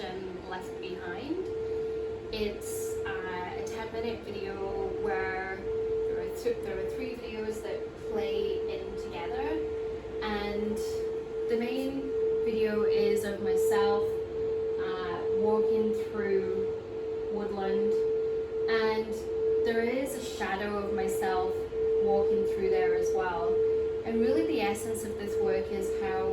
installation Left Behind. It's a 10-minute video where there are 3 videos that play in together, and the main video is of myself walking through woodland, and there is a shadow of myself walking through there as well. And really the essence of this work is how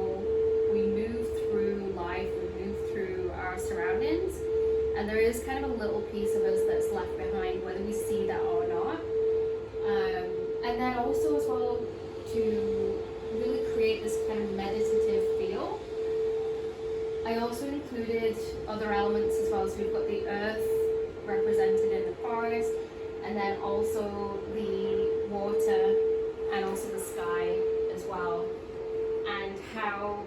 we move through life, we move through our surroundings, and there is kind of a little piece of us that's left behind, whether we see that or not. And then also as well, to really create this kind of meditative feel, I also included other elements as well. So we've got the earth represented in the forest, and then also the water, and also the sky as well, and how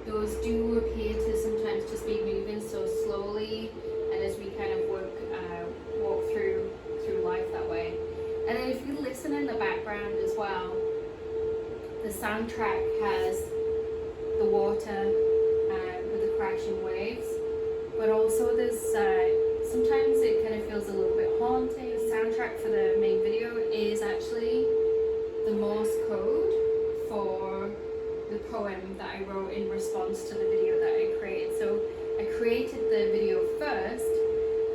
those do appear to sometimes just be moving so slowly, and as we kind of walk through life that way. And then if you listen in the background as well, the soundtrack has the water with the crashing waves, but also there's sometimes it kind of feels a little bit haunting. The soundtrack for the main video is actually the Morse code for the poem that I wrote in response to the video that I created. So I created the video first,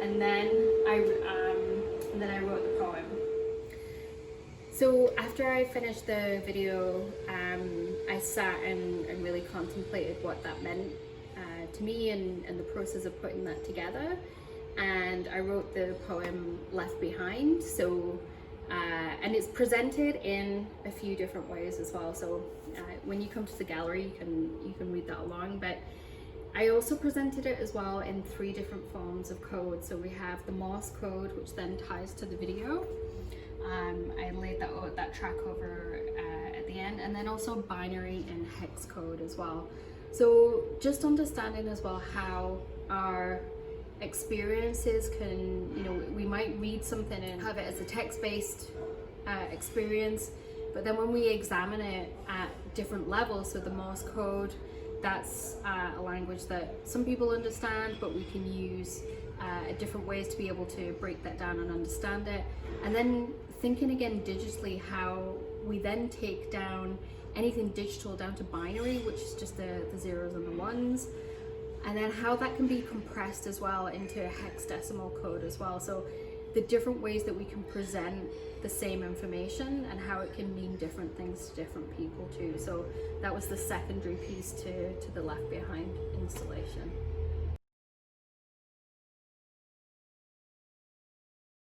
and then I wrote the poem. So after I finished the video, I sat and really contemplated what that meant to me, and the process of putting that together. And I wrote the poem Left Behind. So and it's presented in a few different ways as well. So when you come to the gallery, you can read that along. But I also presented it as well in 3 different forms of code. So we have the Morse code, which then ties to the video. I laid that track over at the end, and then also binary and hex code as well. So just understanding as well how our experiences can, we might read something and have it as a text-based experience, but then when we examine it at different levels, so the Morse code, that's a language that some people understand, but we can use different ways to be able to break that down and understand it. And then thinking again digitally, how we then take down anything digital down to binary, which is just the zeros and the ones, and then how that can be compressed as well into a hexadecimal code as well. So the different ways that we can present the same information and how it can mean different things to different people too. So that was the secondary piece to the Left Behind installation.